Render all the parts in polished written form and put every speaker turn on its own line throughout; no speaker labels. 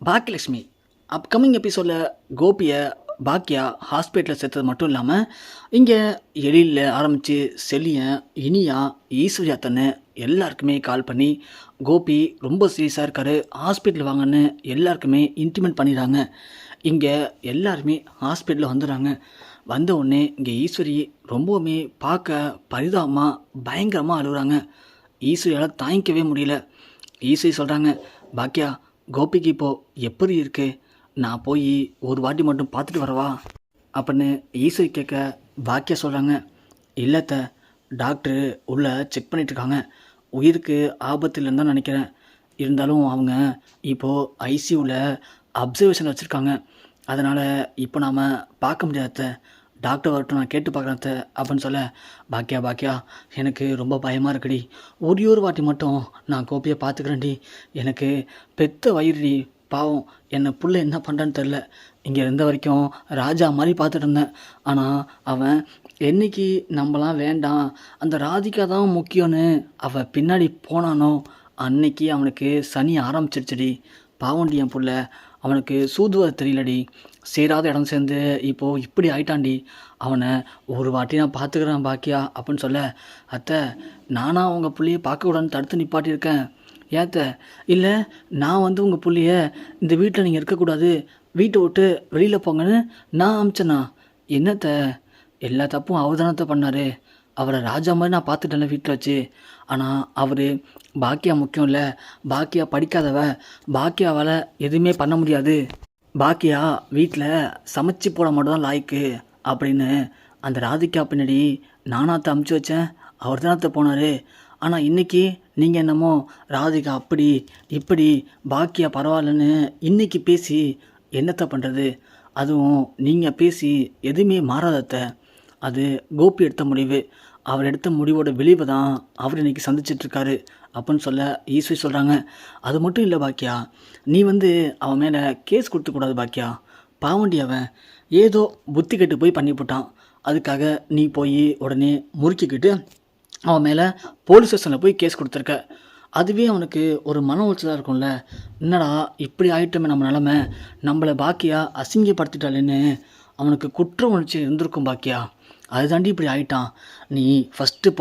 Baakiyalakshmi upcoming எபிசோடில் கோபியை பாக்கியா ஹாஸ்பிட்டலில் சேர்த்தது மட்டும் இல்லாமல் இங்கே எழிலில் ஆரம்பித்து செலியன் இனியா ஈஸ்வரி அத்தனை எல்லாருக்குமே கால் பண்ணி கோபி ரொம்ப சீரியஸாக இருக்காரு, ஹாஸ்பிட்டல் வாங்கன்னு எல்லாருக்குமே இன்டிமேட் பண்ணிடுறாங்க. இங்கே எல்லாருமே ஹாஸ்பிட்டலில் வந்துடுறாங்க. வந்த உடனே இங்கே ஈஸ்வரி ரொம்பவுமே பார்க்க பரிதாபமாக பயங்கரமாக அழுகுறாங்க. ஈஸ்வரியால் தாங்கிக்கவே முடியல. ஈஸ்வரி சொல்கிறாங்க, பாக்கியா கோபிக்கு இப்போது எப்படி இருக்கு, நான் போய் ஒரு வாட்டி மட்டும் பார்த்துட்டு வரவா அப்படின்னு ஈஸ்வரி கேட்க பாக்கியா சொல்கிறாங்க, இல்லைத்த, டாக்டரு உள்ளே செக் பண்ணிகிட்ருக்காங்க, உயிருக்கு ஆபத்து இல்லைன்னு தான் நினைக்கிறேன். இருந்தாலும் அவங்க இப்போது ஐசியூவில் அப்சர்வேஷன் வச்சுருக்காங்க. அதனால் இப்போ நாம் பார்க்க முடியாத, டாக்டர் வரட்டும், நான் கேட்டு பார்க்குறேன் அப்படின்னு சொல்ல, பாக்கியா எனக்கு ரொம்ப பயமாக இருக்குடி, ஒரு வாட்டி மட்டும் நான் கோபியை பார்த்துக்கிறேன்டி, எனக்கு பெத்த வயிறுடி, பாவம் என்னை புள்ள என்ன பண்ணுறான்னு தெரில. இங்கே இருந்த வரைக்கும் ராஜா மாதிரி பார்த்துட்டு இருந்தேன். ஆனால் அவன் என்னைக்கு நம்மளாம் வேண்டாம், அந்த ராதிகா தான் முக்கியம்னு அவன் பின்னாடி போனானோ அன்னைக்கு அவனுக்கு சனி ஆரம்பிச்சிருச்சுடி. பாவண்டி என் புள்ள, அவனுக்கு சூதுவ தெரியலடி, சேராத இடம் சேர்ந்து இப்போது இப்படி ஆயிட்டான்டி. அவனை ஒரு வாட்டி நான் பார்த்துக்கிறேன் பாக்கியா அப்படின்னு சொல்ல, அத்தை நானா உங்கள் புள்ளையை பார்க்கக்கூடாதுன்னு தடுத்து நிப்பாட்டியிருக்கேன். ஏத்த இல்லை, நான் உங்கள் புள்ளைய இந்த வீட்டில் நீங்கள் இருக்கக்கூடாது, வீட்டை விட்டு வெளியில் போங்கன்னு நான் அமிச்சேண்ணா. என்னத்த, எல்லா தப்பும் அவர் தானத்தை பண்ணார். அவரை ராஜா மாதிரி நான் பார்த்துட்டேன்ல வீட்டில் வச்சு. ஆனால் அவர் பாக்கியா முக்கியம் இல்லை, பாக்கியா படிக்காதவ, பாக்கியாவால் எதுவுமே பண்ண முடியாது, பாக்கியா வீட்டில் சமைச்சு போட மட்டும் தான் லாய்க்கு அப்படின்னு அந்த ராதிகா பின்னாடி நானாத்த அமுச்சு வச்சேன், அவர் தானத்தை போனார். ஆனால் இன்றைக்கி நீங்கள் என்னமோ ராதிகா அப்படி இப்படி பாக்கியா பரவாயில்லன்னு இன்றைக்கி பேசி என்னத்தை பண்ணுறது? அதுவும் நீங்கள் பேசி எதுவுமே மாறாதத்த, அது கோபி எடுத்த முடிவு, அவர் எடுத்த முடிவோட விளைவை தான் அவர் இன்றைக்கி சந்திச்சிட்ருக்காரு அப்படின்னு சொல்ல ஈஸ்வரி சொல்கிறாங்க, அது மட்டும் இல்லை பாக்கியா, நீ அவன் மேலே கேஸ் கொடுத்துக்கூடாது பாக்கியா. பாவண்டி அவன் ஏதோ புத்தி கெட்டு போய் பண்ணிவிட்டான். அதுக்காக நீ போய் உடனே முறுக்கிக்கிட்டு அவன் மேலே போலீஸ் ஸ்டேஷனில் போய் கேஸ் கொடுத்துருக்க. அதுவே அவனுக்கு ஒரு மன உளைச்சலாக இருக்கும்ல, என்னடா இப்படி ஆகிட்டோமே நம்ம நிலமை, நம்மளை பாக்கியா அசிங்கப்படுத்திட்டாலேன்னு அவனுக்கு குற்ற உணர்ச்சி இருந்திருக்கும் பாக்கியா. அதுதாண்டி இப்படி ஆகிட்டான். நீ ஃபஸ்ட்டு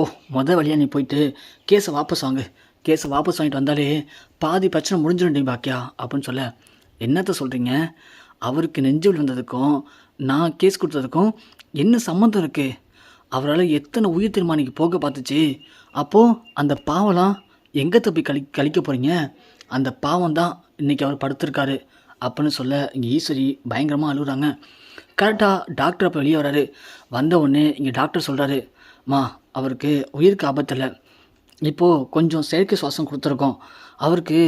வழியாக நீ போயிட்டு கேஸை வாபஸ் வாங்கு, கேஸை வாபஸ் வாங்கிட்டு வந்தாலே பாதி பிரச்சனை முடிஞ்சிடும் பாக்கியா அப்படின்னு சொல்ல, என்னத்தை சொல்கிறீங்க? அவருக்கு நெஞ்சு வந்ததுக்கும் நான் கேஸ் கொடுத்ததுக்கும் என்ன சம்மந்தம் இருக்குது? அவரால் எத்தனை உயிர் தீர்மானிக்கு போக பார்த்துச்சு. அப்போது அந்த பாவம்லாம் எங்கே தப்பி கழிக்க போகிறீங்க? அந்த பாவம் தான் இன்றைக்கி அவர் படுத்திருக்காரு அப்படின்னு சொல்ல இங்கே ஈஸ்வரி பயங்கரமாக அழுகுறாங்க. கரெக்டாக டாக்டர் அப்போ வெளியே வராரு. வந்த உடனே இங்கே டாக்டர் சொல்கிறாரு, அவருக்கு உயிருக்கு ஆபத்தில், இப்போது கொஞ்சம் செயற்கை சுவாசம் கொடுத்துருக்கோம், அவருக்கு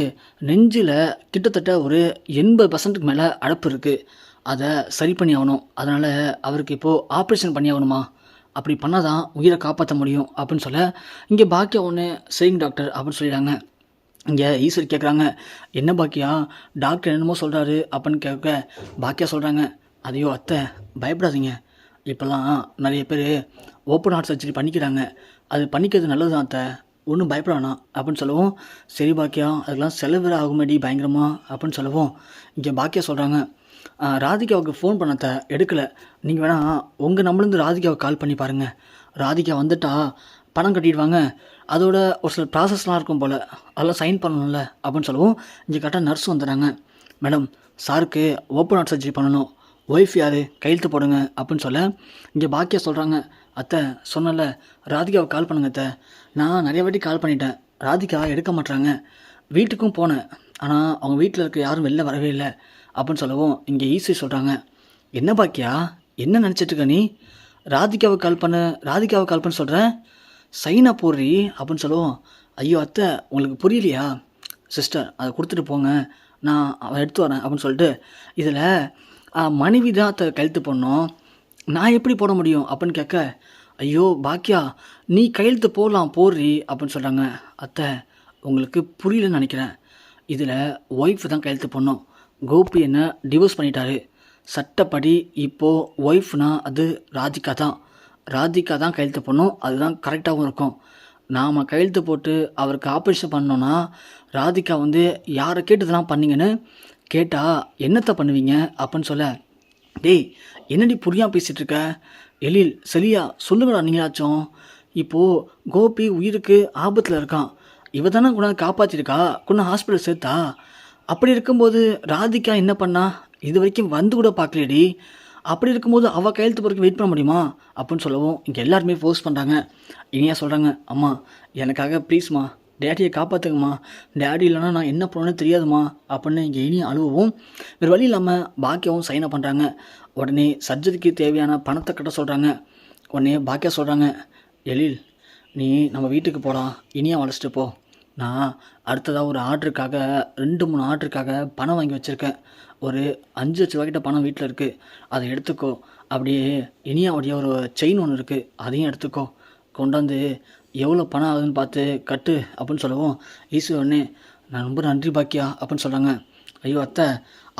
நெஞ்சில் கிட்டத்தட்ட ஒரு 80% மேலே அடப்பு இருக்குது, அதை சரி பண்ணி ஆகணும், அதனால் அவருக்கு இப்போது ஆப்ரேஷன் பண்ணி ஆகணுமா, அப்படி பண்ணால் தான் உயிரை காப்பாற்ற முடியும் அப்படின்னு சொல்ல, இங்கே பாக்கியா ஒன்று சரிங்க டாக்டர் அப்படின்னு சொல்லிடுறாங்க. இங்கே ஈஸ்வரி கேட்குறாங்க, என்ன பாக்கியா டாக்டர் என்னமோ சொல்கிறாரு அப்படின்னு கேட்க பாக்கியா சொல்கிறாங்க, அதையோ அத்தை பயப்படாதீங்க, இப்போல்லாம் நிறைய பேர் ஓப்பன் ஹார்ட் சர்ஜரி பண்ணிக்கிறாங்க, அது பண்ணிக்கிறது நல்லது தான் அத்தை, ஒன்றும் பயப்பட வேணாம் அப்படின்னு சொல்லவும், சரி பாக்கியா அதுக்கெல்லாம் செலவு ஆகுமேடி பயங்கரமாக அப்படின்னு சொல்லவும், இங்கே பாக்கியா சொல்கிறாங்க, ராதிகாவுக்கு ஃபோன் பண்ணத்த எடுக்கலை, நீங்கள் வேணால் உங்கள் நம்மளேருந்து ராதிகாவுக்கு கால் பண்ணி பாருங்கள், ராதிகா வந்துட்டா பணம் கட்டிடுவாங்க, அதோட ஒரு சில ப்ராசஸ்லாம் இருக்கும் போல், அதெல்லாம் சைன் பண்ணணும்ல அப்படின்னு சொல்லவும், இங்கே கரெக்டாக நர்ஸ் வந்துடுறாங்க. மேடம் சாருக்கு ஓப்பன் ஹார்ட் சர்ஜரி பண்ணணும், ஒய்ஃப் யார் கையெழுத்து போடுங்க அப்படின்னு சொல்ல, இங்கே பாக்கியா சொல்கிறாங்க, அத்தை சொன்னல ராதிகாவை கால் பண்ணுங்க அத்தை, நான் நிறைய வாட்டி கால் பண்ணிட்டேன், ராதிகா எடுக்க மாட்டுறாங்க, வீட்டுக்கும் போனேன், ஆனால் அவங்க வீட்டில் இருக்க யாரும் வெளில வரவே இல்லை அப்படின்னு சொல்லவும், இங்கே ஈஸி சொல்கிறாங்க, என்ன பாக்கியா என்ன நினச்சிட்ருக்க நீ, ராதிகாவை கால் பண்ண சொல்கிறேன், சைனா போடுறி அப்படின்னு சொல்லவும், ஐயோ அத்தை உங்களுக்கு புரியலையா சிஸ்டர், அதை கொடுத்துட்டு போங்க, நான் அவன் எடுத்து வரேன் அப்படின்னு சொல்லிட்டு, இதில் மனைவி தான் அத்தை கையெழுத்து போடணும், நான் எப்படி போட முடியும் அப்படின்னு கேட்க, ஐயோ பாக்கியா நீ கையெழுத்து போடலாம் போடுறி அப்படின்னு சொல்கிறாங்க. அத்தை உங்களுக்கு புரியலன்னு நினைக்கிறேன், இதில் ஒய்ஃப் தான் கையெழுத்து போடணும், கோபி என்ன டிவோர்ஸ் பண்ணிட்டாரு, சட்டப்படி இப்போது ஒய்ஃப்னா அது ராதிகா தான் கையெழுத்து போடணும், அதுதான் கரெக்டாகவும் இருக்கும். நாம் கையெழுத்து போட்டு அவருக்கு ஆப்ரேஷன் பண்ணோன்னா ராதிகா யாரை கேட்டு இதெல்லாம் பண்ணிங்கன்னு கேட்டால் என்னத்தை பண்ணுவீங்க அப்படின்னு சொல்ல, டேய் என்னடி புரியாமல் பேசிகிட்டு இருக்க, எழில் செலியா சொல்லுங்கடா நீங்களாச்சும். இப்போது கோபி உயிருக்கு ஆபத்தில் இருக்கான், இவ தானே கொண்டாந்து காப்பாற்றிருக்கா, கொண்டு ஹாஸ்பிட்டல் சேர்த்தா. அப்படி இருக்கும்போது ராதிகா என்ன பண்ணா, இது வரைக்கும் வந்து கூட பார்க்கலடி. அப்படி இருக்கும்போது அவள் கையெழுத்து போகிறதுக்கு வெயிட் பண்ண முடியுமா அப்படின்னு சொல்லவும் இங்கே எல்லாருமே ஃபோர்ஸ் பண்ணுறாங்க. இனியா சொல்கிறாங்க, அம்மா எனக்காக ப்ளீஸ்மா டேடியை காப்பாற்றுங்கம்மா, டேடி இல்லைனா நான் என்ன பண்ணணும்னு தெரியாதுமா அப்படின்னு இங்கே இனி அழுவவும் வேறு வழி இல்லாமல் பாக்கியாவும் சைனை பண்ணுறாங்க. உடனே சர்ஜரிக்கு தேவையான பணத்தை கட்ட சொல்கிறாங்க. உடனே பாக்கியா சொல்கிறாங்க, எழில் நீ நம்ம வீட்டுக்கு போகலாம், இனியா வளைச்சிட்டு போ. நான் அடுத்ததாக ஒரு ஆர்டருக்காக 2-3 ஆர்டருக்காக பணம் வாங்கி வச்சுருக்கேன். ஒரு 5 லட்ச ரூபாய்க்கிட்ட பணம் வீட்டில் இருக்குது, அதை எடுத்துக்கோ. அப்படியே இனியாவுடைய ஒரு செயின் ஒன்று இருக்குது, அதையும் எடுத்துக்கோ. கொண்டாந்து எவ்வளோ பணம் ஆகுதுன்னு பார்த்து கட்டு அப்படின்னு சொல்லவும் ஈஸ்வரி உடனே, நான் ரொம்ப நன்றி பாக்கியா அப்படின்னு சொல்கிறாங்க. ஐயோ அத்தை,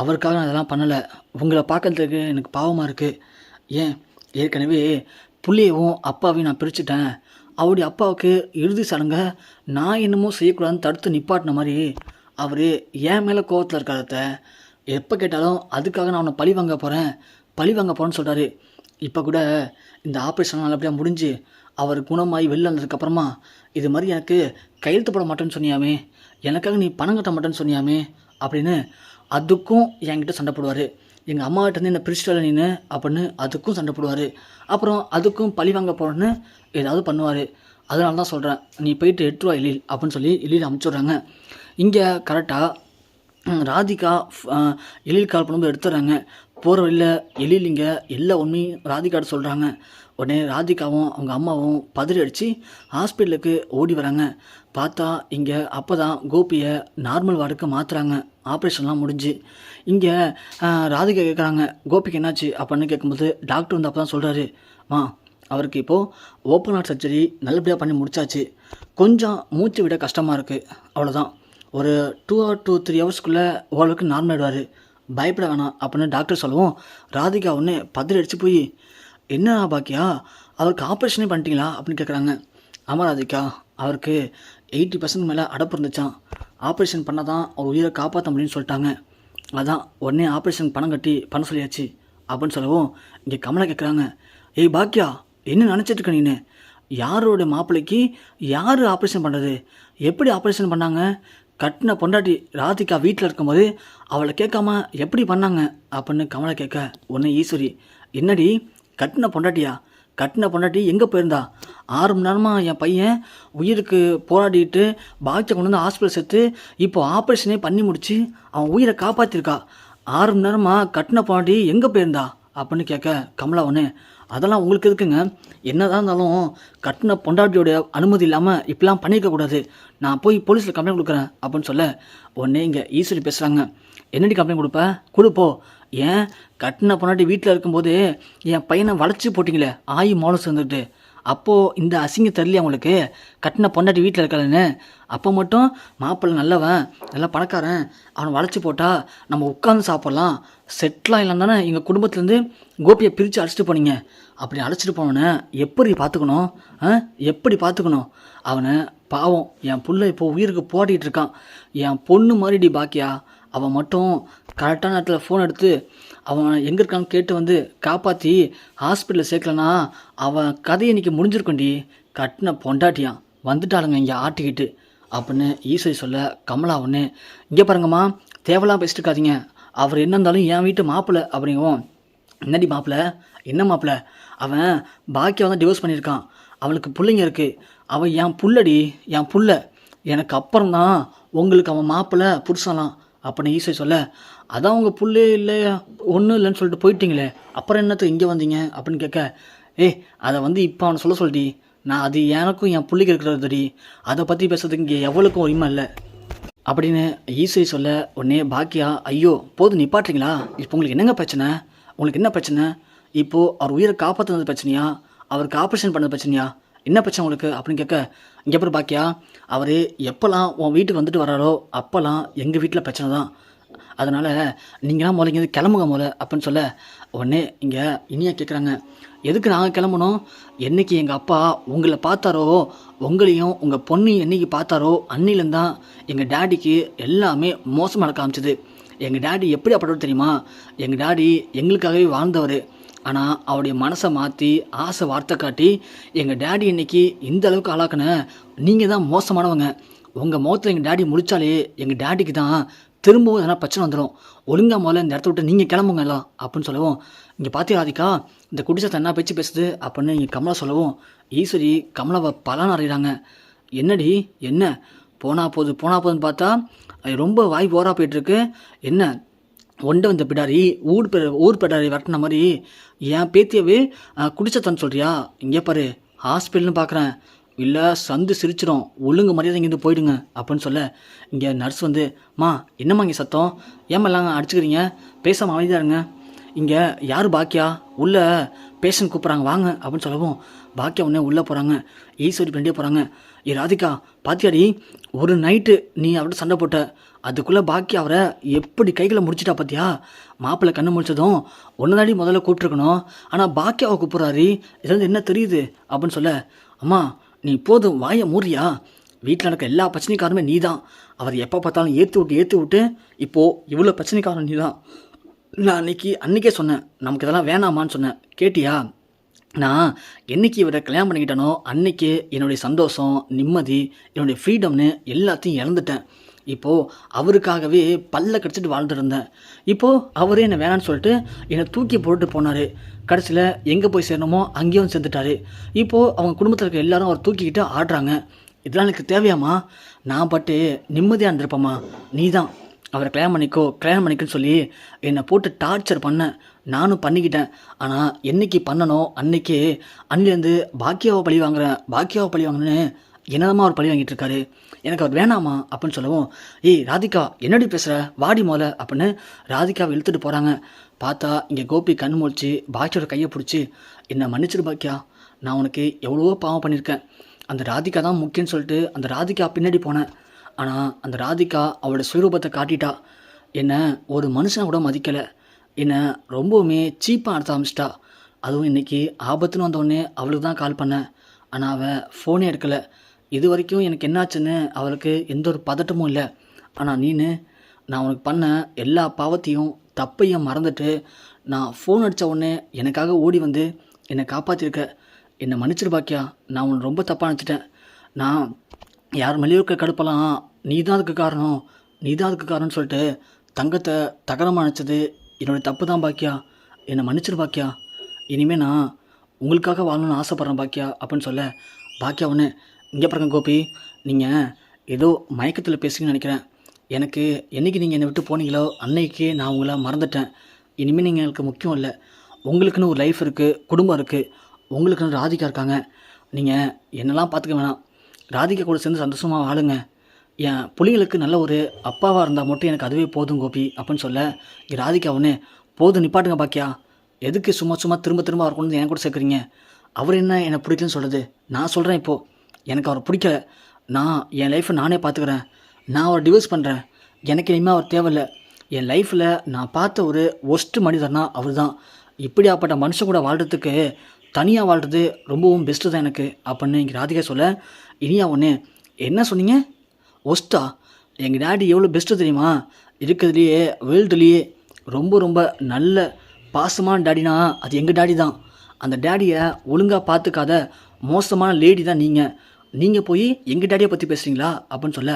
அவருக்காக நான் இதெல்லாம் பண்ணலை, உங்களை பார்க்கறதுக்கு எனக்கு பாவமாக இருக்குது. ஏன் ஏற்கனவே புள்ளியவும் அப்பாவையும் நான் பிரிச்சுட்டேன். அவருடைய அப்பாவுக்கு இறுதி சடங்கை நான் என்னமோ செய்யக்கூடாதுன்னு தடுத்து நிப்பாட்டின மாதிரி அவர் என் மேலே கோவத்தில் இருக்காரத்த. எப்போ கேட்டாலும் அதுக்காக நான் அவனை பழி வாங்க போகிறேன்னு சொல்கிறாரு. இப்போ கூட இந்த ஆப்ரேஷன் நல்லபடியாக முடிஞ்சு அவர் குணமாகி வெளில வந்ததுக்கப்புறமா இது மாதிரி எனக்கு கையெழுத்து போட மாட்டேன்னு சொன்னியாமே, எனக்காக நீ பணம் கட்ட மாட்டேன்னு சொன்னியாமே அப்படின்னு அதுக்கும் என்கிட்ட சண்டை போடுவார். எங்கள் அம்மாகிட்டேருந்து என்னை பிரிச்சுட்டல நீனு அப்படின்னு அதுக்கும் சண்டை போடுவார். அப்புறம் அதுக்கும் பழி வாங்க போகிறேன்னு ஏதாவது பண்ணுவார். அதனால தான் சொல்கிறேன், நீ போயிட்டு எடுத்துருவா எழில் அப்படின்னு சொல்லி எழில் அமுச்சுடுறாங்க. இங்கே கரெக்டாக ராதிகா எழில் கால் பண்ணும்போது எடுத்துடுறாங்க. போகிற வழியில் எழில் இங்கே எல்லா உண்மையும் ராதிகாட்ட சொல்கிறாங்க. உடனே ராதிகாவும் அவங்க அம்மாவும் பதறி அடித்து ஹாஸ்பிட்டலுக்கு ஓடி வராங்க. பார்த்தா இங்கே அப்போ தான் கோபியை நார்மல் வார்டுக்கு மாற்றுறாங்க. ஆப்ரேஷன்லாம் முடிஞ்சு இங்கே ராதிகா கேட்குறாங்க, கோபிக்கு என்னாச்சு அப்படின்னு கேட்கும்போது டாக்டர் வந்து அப்போ தான் சொல்கிறாரு, அவருக்கு இப்போது ஓப்பன் ஹார்ட் சர்ஜரி நல்லபடியாக பண்ணி முடிச்சாச்சு. கொஞ்சம் மூச்சு விட கஷ்டமாக இருக்குது, அவ்வளோதான். ஒரு 2 or 3 ஹவர்ஸ்க்குள்ளே ஓரளவுக்கு நார்மல் ஆகிடுவார், பயப்பட வேணாம் அப்படின்னு டாக்டர் சொல்லவும் ராதிகா ஒன்று பதறி அடித்து போய், என்ன பாக்கியா அவருக்கு ஆப்ரேஷனே பண்ணிட்டீங்களா அப்படின்னு கேட்குறாங்க. ஆமாம் ராதிகா, அவருக்கு 80% மேலே அடப்பு இருந்துச்சான், ஆப்ரேஷன் பண்ணால் தான் அவர் உயிரை காப்பாற்ற முடியும்னு சொல்லிட்டாங்க. அதான் உடனே ஆப்ரேஷன் பணம் கட்டி பண்ண சொல்லியாச்சு அப்படின்னு சொல்லவும் இங்கே கமலா கேட்குறாங்க, ஏய் பாக்கியா என்ன நினச்சிட்ருக்க நீனு, யாரோட மாப்பிள்ளைக்கு யார் ஆப்ரேஷன் பண்ணுறது, எப்படி ஆப்ரேஷன் பண்ணாங்க, கட்டின பொண்டாட்டி ராதிகா வீட்டில் இருக்கும்போது அவளை கேட்காம எப்படி பண்ணாங்க அப்படின்னு கமலா கேட்க, உடனே ஈஸ்வரி, என்னடி கட்டின பொண்டாட்டி எங்கே போயிருந்தா, 6 மணி நேரமாக என் பையன் உயிருக்கு போராடிட்டு பாக்கியை கொண்டு வந்து ஹாஸ்பிட்டல் சேர்த்து இப்போ ஆப்ரேஷனே பண்ணி முடிச்சு அவன் உயிரை காப்பாற்றிருக்கா, 6 மணி நேரமாக கட்டின பொண்டாட்டி எங்கே போயிருந்தா அப்படின்னு கேட்க கமலா ஒன்று, அதெல்லாம் உங்களுக்கு எதுக்குங்க, என்னதான் இருந்தாலும் கட்டின பொண்டாட்டியோட அனுமதி இல்லாமல் இப்படிலாம் பண்ணியிருக்கக்கூடாது, நான் போய் போலீஸில் கம்ப்ளைண்ட் கொடுக்குறேன் அப்படின்னு சொல்ல உடனே இங்கே ஈஸ்வரி பேசுகிறாங்க. என்னடி கம்ப்ளைண்ட் கொடுப்போ, ஏன் கட்டின பொண்டாட்டி வீட்டில் இருக்கும்போது என் பையனை வளைச்சி போட்டிங்களே ஆயி மோளம் சேர்ந்துட்டு, அப்போது இந்த அசிங்கம் தெரியலையா உங்களுக்கு, கட்டின பொண்டாட்டி வீட்டில் இருக்காதுன்னு, அப்போ மட்டும் மாப்பிள்ளை நல்லவன் நல்லா பணக்காரன் அவனை வளைச்சி போட்டால் நம்ம உட்காந்து சாப்பிட்லாம் செட்டிலாம் இல்லைன்னு தானே எங்கள் குடும்பத்துலேருந்து கோபியை பிரித்து அழைச்சிட்டு போனீங்க. அப்படி அழைச்சிட்டு போனவனை எப்படி பார்த்துக்கணும், அவனை பாவம் என் புள்ள இப்போது உயிருக்கு போட்டிகிட்டு இருக்கான், என் பொண்ணு மாதிரிடி பாக்கியா, அவன் மட்டும் கரெக்டான நேரத்தில் ஃபோன் எடுத்து அவன் எங்கே இருக்கான்னு கேட்டு வந்து காப்பாற்றி ஹாஸ்பிட்டலில் சேர்க்கலனா அவன் கதையை இன்றைக்கி முடிஞ்சிருக்கோண்டி, கட்டின பொண்டாட்டியான் வந்துட்டாளுங்க இங்கே ஆட்டிக்கிட்டு அப்படின்னு ஈஸ்வரி சொல்ல கமலா ஒன்று, இங்கே பாருங்கம்மா தேவைலாம் பேசிட்டு இருக்காதீங்க, அவர் என்ன இருந்தாலும் என் வீட்டு மாப்பிள்ளை அப்படிங்கவும், என்னடி மாப்பிள்ளை, என்ன மாப்பிள்ளை, அவன் பாக்கியை வந்து டிவோர்ஸ் பண்ணியிருக்கான், அவளுக்கு பிள்ளைங்க இருக்குது, அவன் என் புள்ள, எனக்கு அப்புறம்தான் உங்களுக்கு அவன் மாப்பிள்ளை புருஷலாம் அப்படின்னு ஈஸ்வரி சொல்ல, அதான் உங்கள் புள்ளே இல்லை ஒன்றும் இல்லைன்னு சொல்லிட்டு போயிட்டீங்களே, அப்புறம் என்னத்துக்கு இங்கே வந்தீங்க அப்படின்னு கேட்க, அதை வந்து இப்போ அவனை சொல்ல நான் அது எனக்கும் என் பிள்ளைக்கு இருக்கிறதடி, அதை பற்றி பேசுறதுக்கு இங்கே எவ்வளோக்கும் உரிமை இல்லை அப்படின்னு ஈஸ்வரி சொல்ல உடனே பாக்கியா, ஐயோ போதும் நிப்பாட்டுறீங்களா, இப்போ உங்களுக்கு என்னங்க பிரச்சனை, உங்களுக்கு என்ன பிரச்சனை, இப்போது அவர் உயிரை காப்பாற்றுனது பிரச்சனையா, அவருக்கு ஆப்ரேஷன் பண்ணது பிரச்சனையா, என்ன பிரச்சனை உங்களுக்கு அப்படின்னு கேட்க, இங்கே அப்புறம் பாக்கியா அவர் எப்போல்லாம் உன் வீட்டுக்கு வந்துட்டு வராரோ அப்போல்லாம் எங்கள் வீட்டில் பிரச்சனை தான், அதனால் நீங்களாம் முதல்ல கிளம்புங்க அப்படின்னு சொல்ல உடனே இங்கே இனியா கேட்குறாங்க, எதுக்கு நாங்கள் கிளம்பணும், என்றைக்கு எங்கள் அப்பா உங்களை பார்த்தாரோ, உங்களையும் உங்கள் பொண்ணு என்றைக்கு பார்த்தாரோ அன்னிலேருந்து தான் எங்கள் டேடிக்கு எல்லாமே மோசமாக நடக்க ஆரம்பிச்சிது, எங்கள் டேடி எப்படி அப்படி தெரியுமா? எங்கள் டேடி எங்களுக்காகவே வாழ்ந்தவர். ஆனால் அவருடைய மனசை மாற்றி ஆசை வார்த்தை காட்டி எங்கள் டேடி இன்னைக்கு இந்த அளவுக்கு ஆளாக்குன நீங்கள் தான் மோசமானவங்க. உங்கள் முகத்தில் எங்கள் டேடி முடித்தாலே எங்கள் டேடிக்கு தான் திரும்பவும் எதனா பிரச்சனை வந்துடும். ஒழுங்கா முதல்ல இந்த இடத்த விட்டு நீங்கள் கிளம்புங்க எல்லாம் அப்படின்னு சொல்லவும், இங்கே பார்த்தியா ராதிகா இந்த குடிசத்தை என்ன பேச்சு பேசுது அப்படின்னு இங்கே கமலா சொல்லவும், ஈஸ்வரி கமலாவை பலான்னு அறிகிறாங்க. என்னடி என்ன போனா போதுன்னு பார்த்தா ரொம்ப வாய் போரா போயிட்டுருக்கு. என்ன ஒண்டை வந்த பிடாரி ஊர் பிடாரி வரட்டின மாதிரி என் பேத்தியவே குடிச்சத்தான்னு சொல்கிறியா? இங்கே பாரு ஹாஸ்பிட்டல்னு பார்க்குறேன், இல்லை சந்து சிரிச்சிடும், ஒழுங்கு மரியாதை இங்கேருந்து போயிடுங்க அப்படின்னு சொல்ல, இங்கே நர்ஸ் வந்து மா என்னம்மா இங்கே சத்தம், ஏமெல்லாம் அடிச்சுக்கிறீங்க, பேசாமல் அமைதியாக இருங்க, இங்கே யார் பாக்கியா உள்ளே பேஷண்ட் கூப்பிட்றாங்க வாங்க அப்படின்னு சொல்லவும், பாக்கியா உடனே உள்ளே போகிறாங்க. ஈஸ்வரி பின்னாடியே போகிறாங்க. ராதிகா பாத்தியாடி ஒரு நைட்டு நீ அவர்கிட்ட சண்டை போட்ட, அதுக்குள்ளே பாக்கியா அவரை எப்படி கைகளை முடிச்சிட்டா பார்த்தியா? மாப்பிள்ளை கண்ணு முடிச்சதும் ஒன்று முதல்ல கூப்பிட்ருக்கணும், ஆனால் பாக்கியாவை கூப்பிட்றாரு, இதுலேருந்து என்ன தெரியுது அப்படின்னு சொல்ல, அம்மா நீ போதும் வாயை மூறியா, வீட்டில் நடக்க எல்லா பிரச்சனைக்காரமே நீ தான், அவர் எப்போ பார்த்தாலும் ஏற்றி விட்டு இப்போது இவ்வளோ பிரச்சனைக்காரன் நீ தான். நான் அன்றைக்கே சொன்னேன் நமக்கு இதெல்லாம் வேணாமான்னு சொன்னேன், கேட்டியா? நான் என்றைக்கு இவரை கல்யாணம் பண்ணிக்கிட்டேனோ அன்றைக்கி என்னுடைய சந்தோஷம் நிம்மதி என்னுடைய ஃப்ரீடம்னு எல்லாத்தையும் இழந்துட்டேன். இப்போது அவருக்காகவே பல்ல கடிச்சிட்டு வாழ்ந்துருந்தேன். இப்போது அவரே என்னை வேணான்னு சொல்லிட்டு என்னை தூக்கி போட்டு போனார். கடைசியில் எங்கே போய் சேரணுமோ அங்கேயும் சேர்ந்துட்டாரு. இப்போது அவங்க குடும்பத்தில் இருக்க எல்லாரும் அவர் தூக்கிக்கிட்டு ஆடுறாங்க. இதெல்லாம் எனக்கு தேவையாம்மா? நான் பட்டு நிம்மதியாக இருந்திருப்பேம்மா. நீ தான் அவரை கல்யாணம் பண்ணிக்குன்னு சொல்லி என்னை போட்டு டார்ச்சர் பண்ணேன். நானும் பண்ணிக்கிட்டேன். ஆனால் என்றைக்கு பண்ணனோ அன்னிலேருந்து பாக்கியாவை பழி வாங்குறேன்னு என்னதான் அவர் பழி வாங்கிட்டு இருக்காரு. எனக்கு அவர் வேணாமா அப்படின்னு சொல்லவும், ஏய் ராதிகா என்னடி பேசுகிற, வாடி மோல அப்படின்னு ராதிகாவை இழுத்துட்டு போகிறாங்க. பார்த்தா இங்கே கோபி கண் முழிச்சு பாக்கியோட கையை பிடிச்சி, என்னை மன்னிச்சிரு பாக்கியா, நான் உனக்கு எவ்வளவோ பாவம் பண்ணியிருக்கேன், அந்த ராதிகா தான் முக்கியம்னு சொல்லிட்டு அந்த ராதிகா பின்னாடி போனேன். ஆனால் அந்த ராதிகா அவளோட சுயரூபத்தை காட்டிட்டா. என்னை ஒரு மனுஷனை கூட மதிக்கலை, என்னை ரொம்பவுமே சீப்பாக நடத்த ஆரம்பிச்சிட்டா. அதுவும் இன்றைக்கி ஆபத்துன்னு வந்தோடனே அவளுக்கு தான் கால் பண்ணேன், ஆனால் அவள் ஃபோனே எடுக்கலை. இது வரைக்கும் எனக்கு என்னாச்சுன்னு அவளுக்கு எந்த ஒரு பதட்டமும் இல்லை. ஆனால் நான் உனக்கு பண்ண எல்லா பாவத்தையும் தப்பையும் மறந்துட்டு நான் ஃபோன் அடித்த உடனே எனக்காக ஓடி வந்து என்னை காப்பாற்றிருக்க. என்னை மன்னிச்சிரு பாக்கியா, நான் உன்னை ரொம்ப தப்பாக நினச்சிட்டேன். நான் யார் மேலேயும் இருக்க கடுப்பெல்லாம் நீ தான் அதுக்கு காரணம்னு சொல்லிட்டு தங்கத்தை தகரமாக நினச்சது என்னுடைய தப்பு தான் பாக்கியா, என்னை மன்னிச்சிரு பாக்கியா. இனிமேல் நான் உங்களுக்காக வாழணும்னு ஆசைப்பட்றேன் பாக்கியா அப்படின்னு சொல்ல, பாக்கியா ஒன்று இங்கே பாருங்க கோபி, நீங்கள் ஏதோ மயக்கத்தில் பேசுங்கன்னு நினைக்கிறேன். எனக்கு என்றைக்கு நீங்கள் என்னை விட்டு போனீங்களோ அன்னைக்கே நான் உங்களை மறந்துட்டேன். இனிமேல் நீங்கள் எனக்கு முக்கியம் இல்லை. உங்களுக்குன்னு ஒரு லைஃப் இருக்குது, குடும்பம் இருக்குது, உங்களுக்குன்னு ராதிகா இருக்காங்க. நீங்கள் என்னெல்லாம் பார்த்துக்க வேணாம், ராதிகா கூட சேர்ந்து சந்தோஷமாக வாழுங்க. என் பிள்ளைங்களுக்கு நல்ல ஒரு அப்பாவாக இருந்தால் மட்டும் எனக்கு அதுவே போதும் கோபி அப்படின்னு சொல்ல, ராதிகா ஒன்று போதும் நிப்பாட்டுங்க பாக்கியா, எதுக்கு சும்மா திரும்ப அவர் கொண்டு என் கூட சேர்க்குறீங்க? அவர் என்ன என்னை பிடிக்கலன்னு சொல்கிறது? நான் சொல்கிறேன் இப்போது எனக்கு அவரை பிடிக்கல, நான் என் லைஃப்பை நானே பார்த்துக்கிறேன், நான் அவரை டிவோர்ஸ் பண்ணுறேன். எனக்கு இனிமேல் அவர் தேவையில்லை. என் லைஃப்பில் நான் பார்த்த ஒரு ஒஸ்ட்டு மனிதர்னா அவர் தான். இப்படியாப்பட்ட மனுஷன் கூட வாழ்கிறதுக்கு தனியாக வாழ்கிறது ரொம்பவும் பெஸ்ட்டு தான் எனக்கு அப்படின்னு இங்கே ராதிகா சொல்ல, இனியா ஒன்று என்ன சொன்னீங்க? ஒஸ்ட்டா? எங்கள் டேடி எவ்வளோ பெஸ்ட்டு தெரியுமா? இருக்கிறதுலையே வேர்ல்டுலேயே ரொம்ப நல்ல பாசமான டேடினா அது எங்கள் டேடி தான். அந்த டேடியை ஒழுங்காக பார்த்துக்காத மோசமான லேடி தான் நீங்கள் போய் எங்கள் டேடியை பற்றி பேசுகிறீங்களா அப்படின்னு சொல்ல,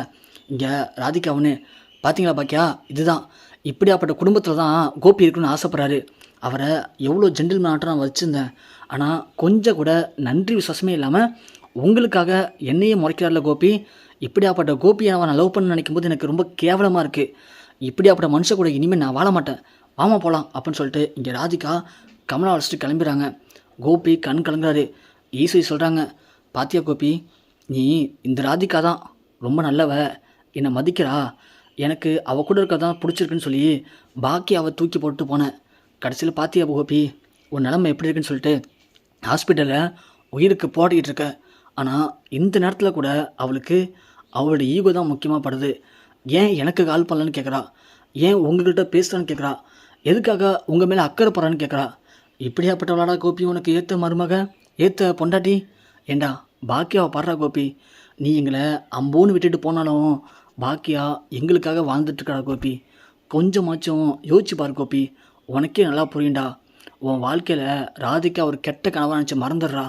இங்கே ராதிகா ஒன்று பார்த்தீங்களா பாக்கியா, இதுதான் இப்படியாப்பட்ட குடும்பத்தில் தான் கோபி இருக்குன்னு ஆசைப்பட்றாரு. அவரை எவ்வளோ ஜென்டில்மேனாட்டம் நான் வச்சுருந்தேன், ஆனால் கொஞ்சம் கூட நன்றி விசுவாசமே இல்லாமல் உங்களுக்காக என்னையே முறைக்கிறார்ல கோபி. இப்படியாப்பட்ட கோபியை நான் லவ் பண்ண நினைக்கும் போது எனக்கு ரொம்ப கேவலமாக இருக்குது. இப்படியாப்பட்ட மனுஷன் கூட இனிமேல் நான் வாழ மாட்டேன், வாமா போகலாம் அப்படின்னு சொல்லிட்டு இங்கே ராதிகா கமலா அழைச்சிட்டு கிளம்பிடுறாங்க. கோபி கண் கலங்குறாரு. ஈஸ்வரி சொல்கிறாங்க, பாத்தியா கோபி, நீ இந்த ராதிகா தான் ரொம்ப நல்லவ, என்னை மதிக்கிறா, எனக்கு அவள் கூட இருக்க தான் பிடிச்சிருக்குன்னு சொல்லி பாக்கி அவள் தூக்கி போட்டு போனேன். கடைசியில் பாத்தியா கோபி உன் நிலமை எப்படி இருக்குன்னு சொல்லிட்டு ஹாஸ்பிட்டலில் உயிருக்கு போட்டிக்கிட்டு இருக்க. ஆனால் இந்த நேரத்தில் கூட அவளுக்கு அவளோட ஈகோ தான் முக்கியமாக படுது. ஏன் எனக்கு கால் பண்ணலன்னு கேட்குறா, ஏன் உங்கள்கிட்ட பேசுகிறான்னு கேட்குறா, எதுக்காக உங்கள் மேலே அக்கறை போகிறான்னு கேட்குறா. இப்படியாப்பட்டவளாடா கோபி உனக்கு ஏற்ற மருமக, ஏற்ற பொண்டாட்டி? ஏண்டா பாக்கியாவை பாடுறா கோபி, நீ எங்களை அம்போன்னு விட்டுட்டு போனாலும் பாக்கியா எங்களுக்காக வாழ்ந்துட்டுருக்கா கோபி. கொஞ்சமாச்சும் யோசிச்சு பாரு கோபி. உனக்கே நல்லா புரியும்டா. உன் வாழ்க்கையில் ராதிகா ஒரு கெட்ட கனவா நினச்சி மறந்துடுறா.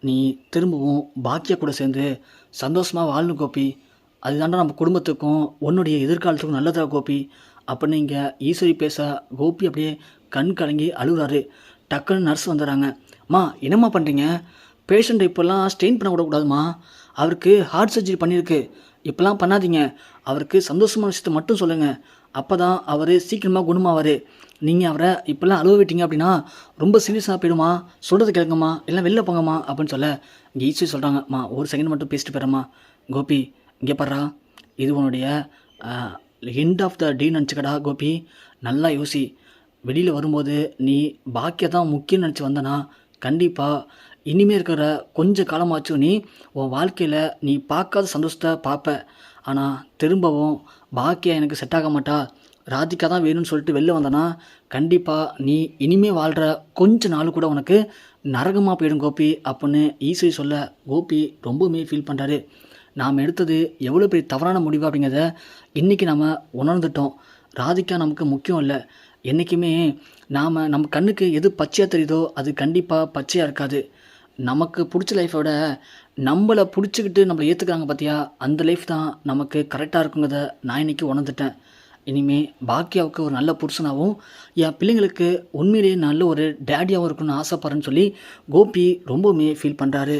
நீ திரும்பவும் பாக்கியா கூட சேர்ந்து சந்தோஷமாக வாழணும் கோபி. அதுதாண்டா நம்ம குடும்பத்துக்கும் உன்னுடைய எதிர்காலத்துக்கும் நல்லதா கோபி அப்படின்னு இங்கே ஈஸ்வரி பேச கோபி அப்படியே கண் கலங்கி அழுகுறாரு. டக்குன்னு நர்ஸ் வந்துடுறாங்க. மா என்னம்மா பண்ணுறீங்க? பேஷண்ட்டை இப்போல்லாம் ஸ்ட்ரெயின் பண்ண விடக்கூடாதுமா. அவருக்கு ஹார்ட் சர்ஜரி பண்ணியிருக்கு. இப்போல்லாம் பண்ணாதீங்க. அவருக்கு சந்தோஷமான விஷயத்தை மட்டும் சொல்லுங்கள். அப்போ தான் அவர் சீக்கிரமாக குணமாவார். நீங்கள் அவரை இப்போல்லாம் அழுவ விட்டீங்க அப்படின்னா ரொம்ப சீரியஸாக போயிடுமா. சொல்கிறது கேளுங்கம்மா, எல்லாம் வெளில போங்கம்மா அப்படின்னு சொல்ல இங்கே ஈஸ்வரி சொல்கிறாங்கம்மா ஒரு செகண்ட் மட்டும் பேசிட்டு போகிறேம்மா. கோபி இங்கே பாடுறா, இது உன்னுடைய எண்ட் ஆஃப் த டே நினச்சிக்கடா கோபி. நல்லா யோசி. வெளியில் வரும்போது நீ பாக்கிய தான் முக்கியம் நினச்சி வந்தனா கண்டிப்பாக இனிமேல் இருக்கிற கொஞ்ச காலமாச்சும் நீ உன் வாழ்க்கையில் நீ பார்க்காத சந்தோஷத்தை பார்ப்ப. ஆனால் திரும்பவும் பாக்கியா எனக்கு செட் ஆக மாட்டா, ராதிகா தான் வேணும்னு சொல்லிட்டு வெளில வந்தனா கண்டிப்பாக நீ இனிமே வாழ்கிற கொஞ்ச நாள் கூட உனக்கு நரகமாக போயிடும் கோபி அப்படின்னு ஈஸி சொல்ல கோபி ரொம்பவுமே ஃபீல் பண்ணுறாரு. நாம் எடுத்தது எவ்வளோ பெரிய தவறான முடிவு அப்படிங்கிறத இன்றைக்கி நம்ம உணர்ந்துட்டோம். ராதிகா நமக்கு முக்கியம் இல்லை. என்றைக்குமே நம்ம கண்ணுக்கு எது பச்சையாக தெரியுதோ அது கண்டிப்பாக பச்சையாக இருக்காது. நமக்கு பிடிச்ச லைஃப்பை விட நம்மளை பிடிச்சிக்கிட்டு நம்மளை ஏற்றுக்கிறாங்க பார்த்தியா, அந்த லைஃப் தான் நமக்கு கரெக்டாக இருக்குங்கிறத நான் இன்றைக்கி உணர்ந்துட்டேன். இனிமேல் பாக்கியாவுக்கு ஒரு நல்ல புருஷனாகவும் என் பிள்ளைங்களுக்கு உண்மையிலேயே நல்ல ஒரு டேடியாகவும் இருக்கணும்னு ஆசைப்படுறேன்னு சொல்லி கோபி ரொம்பவுமே ஃபீல் பண்ணுறாரு.